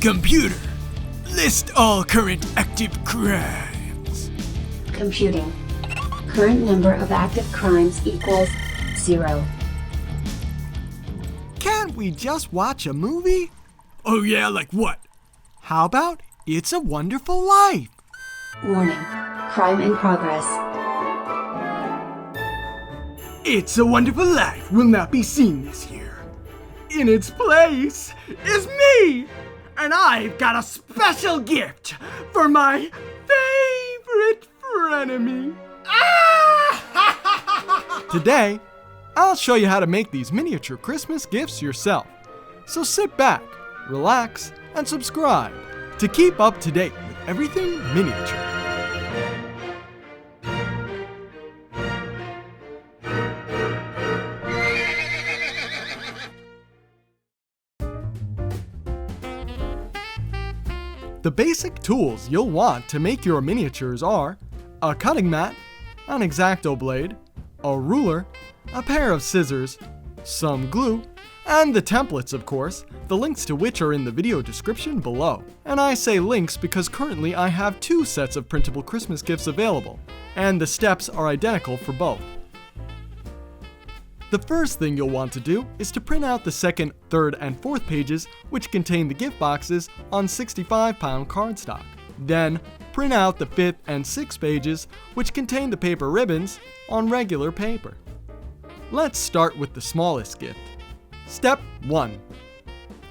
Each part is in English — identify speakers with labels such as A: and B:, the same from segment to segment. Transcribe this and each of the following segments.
A: Computer, list all current active crimes.
B: Computing. Current number of active crimes equals 0.
C: Can't we just watch a movie?
A: Oh yeah, like what?
C: How about It's a Wonderful Life?
B: Warning. Crime in progress.
A: It's a Wonderful Life will not be seen this year. In its place is me! And I've got a special gift for my favorite frenemy.
C: Today, I'll show you how to make these miniature Christmas gifts yourself. So sit back, relax, and subscribe to keep up to date with everything miniature. The basic tools you'll want to make your miniatures are a cutting mat, an X-Acto blade, a ruler, a pair of scissors, some glue, and the templates, of course, the links to which are in the video description below. And I say links because currently I have 2 sets of printable Christmas gifts available, and the steps are identical for both. The first thing you'll want to do is to print out the 2nd, 3rd, and 4th pages, which contain the gift boxes, on 65-pound cardstock. Then, print out the 5th and 6th pages, which contain the paper ribbons, on regular paper. Let's start with the smallest gift. Step 1.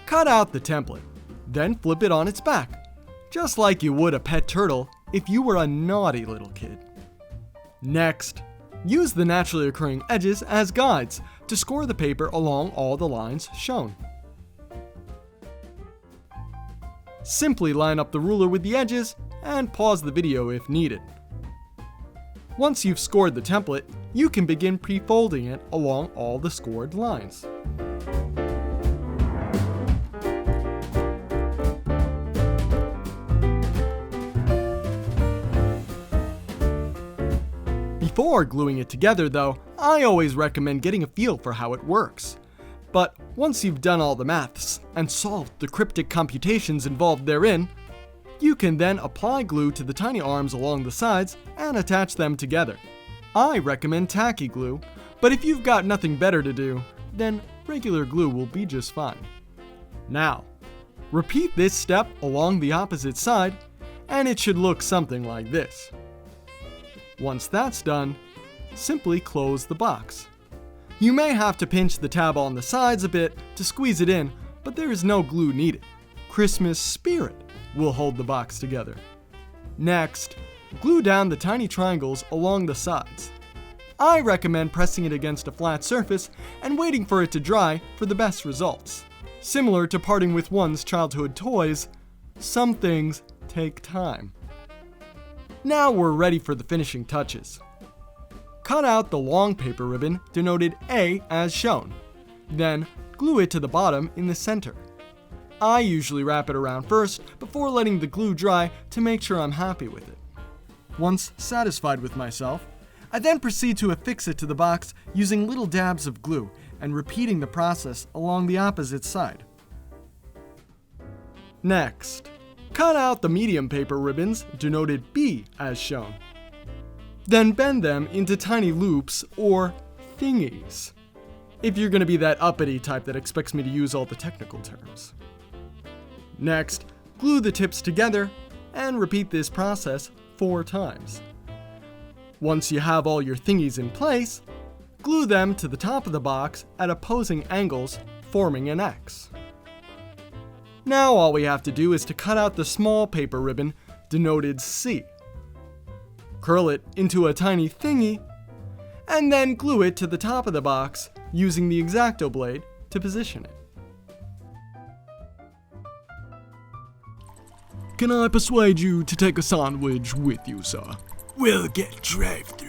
C: Cut out the template, then flip it on its back, just like you would a pet turtle if you were a naughty little kid. Next, use the naturally occurring edges as guides to score the paper along all the lines shown. Simply line up the ruler with the edges and pause the video if needed. Once you've scored the template, you can begin pre-folding it along all the scored lines. Before gluing it together though, I always recommend getting a feel for how it works. But once you've done all the maths and solved the cryptic computations involved therein, you can then apply glue to the tiny arms along the sides and attach them together. I recommend tacky glue, but if you've got nothing better to do, then regular glue will be just fine. Now, repeat this step along the opposite side, and it should look something like this. Once that's done, simply close the box. You may have to pinch the tab on the sides a bit to squeeze it in, but there is no glue needed. Christmas spirit will hold the box together. Next, glue down the tiny triangles along the sides. I recommend pressing it against a flat surface and waiting for it to dry for the best results. Similar to parting with one's childhood toys, some things take time. Now we're ready for the finishing touches. Cut out the long paper ribbon denoted A as shown. Then glue it to the bottom in the center. I usually wrap it around first before letting the glue dry to make sure I'm happy with it. Once satisfied with myself, I then proceed to affix it to the box using little dabs of glue and repeating the process along the opposite side. Next, cut out the medium paper ribbons denoted B as shown. Then bend them into tiny loops or thingies, if you're going to be that uppity type that expects me to use all the technical terms. Next, glue the tips together and repeat this process 4 times. Once you have all your thingies in place, glue them to the top of the box at opposing angles, forming an X. Now all we have to do is to cut out the small paper ribbon denoted C. Curl it into a tiny thingy, and then glue it to the top of the box using the X-Acto blade to position it.
A: Can I persuade you to take a sandwich with you, sir? We'll get drive-through.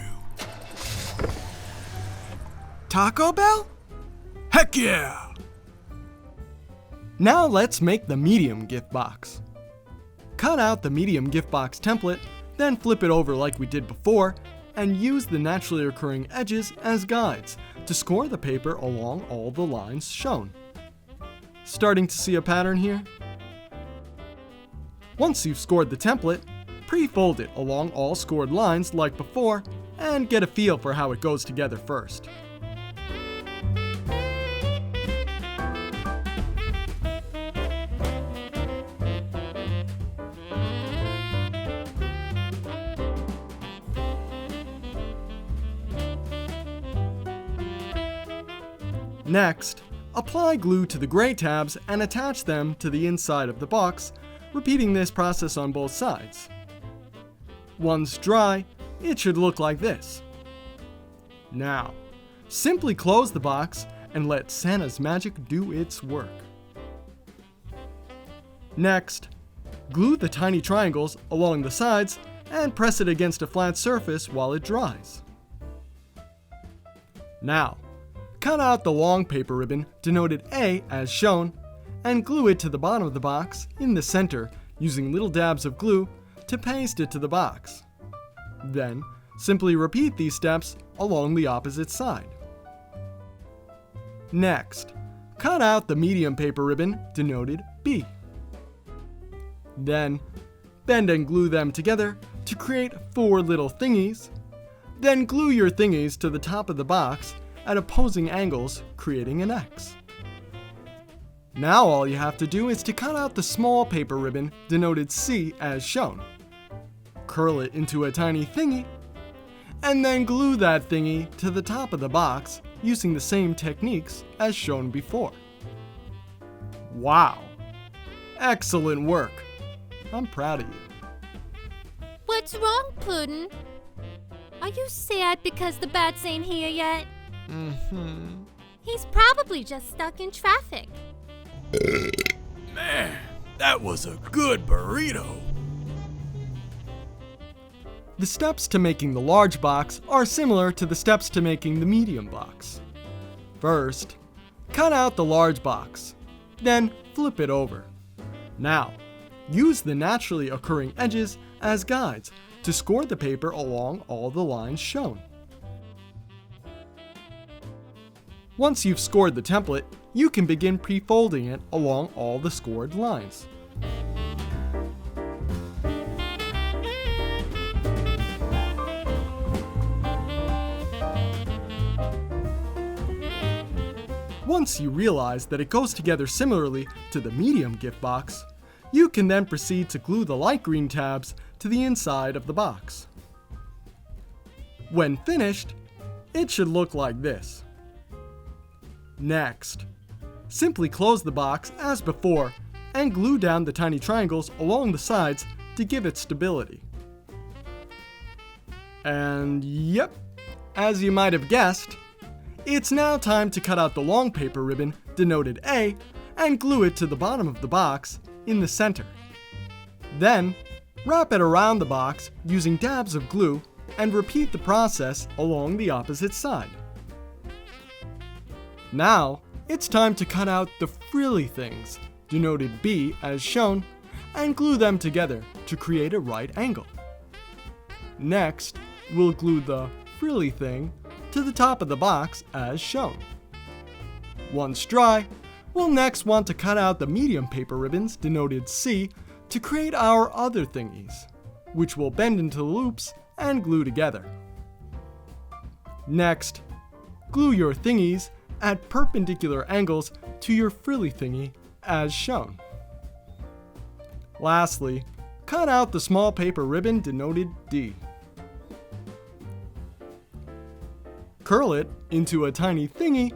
C: Taco Bell?
A: Heck yeah!
C: Now let's make the medium gift box. Cut out the medium gift box template, then flip it over like we did before, and use the naturally occurring edges as guides to score the paper along all the lines shown. Starting to see a pattern here? Once you've scored the template, pre-fold it along all scored lines like before and get a feel for how it goes together first. Next, apply glue to the gray tabs and attach them to the inside of the box, repeating this process on both sides. Once dry, it should look like this. Now, simply close the box and let Santa's magic do its work. Next, glue the tiny triangles along the sides and press it against a flat surface while it dries. Now, cut out the long paper ribbon denoted A as shown and glue it to the bottom of the box in the center using little dabs of glue to paste it to the box. Then, simply repeat these steps along the opposite side. Next, cut out the medium paper ribbon denoted B. Then, bend and glue them together to create 4 little thingies. Then glue your thingies to the top of the box at opposing angles, creating an X. Now all you have to do is to cut out the small paper ribbon denoted C as shown. Curl it into a tiny thingy, and then glue that thingy to the top of the box using the same techniques as shown before. Wow! Excellent work! I'm proud of you.
D: What's wrong, Puddin'? Are you sad because the bats ain't here yet? He's probably just stuck in traffic.
A: Man, that was a good burrito.
C: The steps to making the large box are similar to the steps to making the medium box. First, cut out the large box, then flip it over. Now, use the naturally occurring edges as guides to score the paper along all the lines shown. Once you've scored the template, you can begin pre-folding it along all the scored lines. Once you realize that it goes together similarly to the medium gift box, you can then proceed to glue the light green tabs to the inside of the box. When finished, it should look like this. Next, simply close the box as before and glue down the tiny triangles along the sides to give it stability. And yep, as you might have guessed, it's now time to cut out the long paper ribbon denoted A and glue it to the bottom of the box in the center. Then, wrap it around the box using dabs of glue and repeat the process along the opposite side. Now, it's time to cut out the frilly things, denoted B as shown, and glue them together to create a right angle. Next, we'll glue the frilly thing to the top of the box as shown. Once dry, we'll next want to cut out the medium paper ribbons, denoted C, to create our other thingies, which we'll bend into loops and glue together. Next, glue your thingies at perpendicular angles to your frilly thingy as shown. Lastly, cut out the small paper ribbon denoted D. Curl it into a tiny thingy,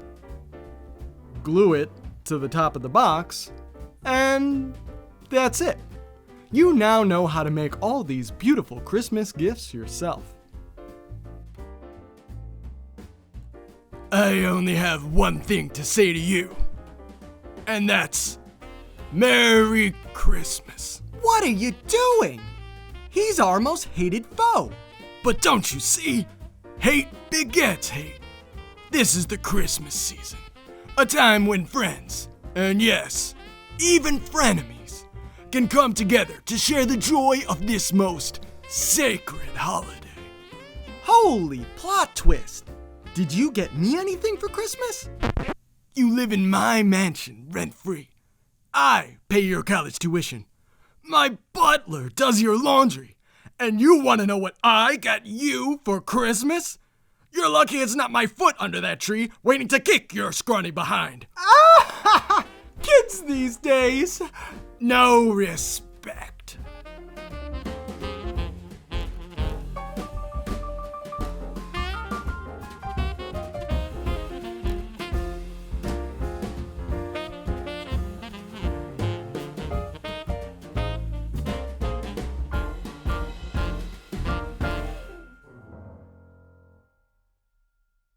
C: glue it to the top of the box, and that's it. You now know how to make all these beautiful Christmas gifts yourself.
A: I only have one thing to say to you, and that's Merry Christmas.
C: What are you doing? He's our most hated foe.
A: But don't you see? Hate begets hate. This is the Christmas season, a time when friends, and yes, even frenemies, can come together to share the joy of this most sacred holiday.
C: Holy plot twist! Did you get me anything for Christmas?
A: You live in my mansion rent-free. I pay your college tuition.
C: My butler does your laundry. And you want to know what I got you for Christmas? You're lucky it's not my foot under that tree waiting to kick your scrawny behind.
A: Kids these days.
C: No respect.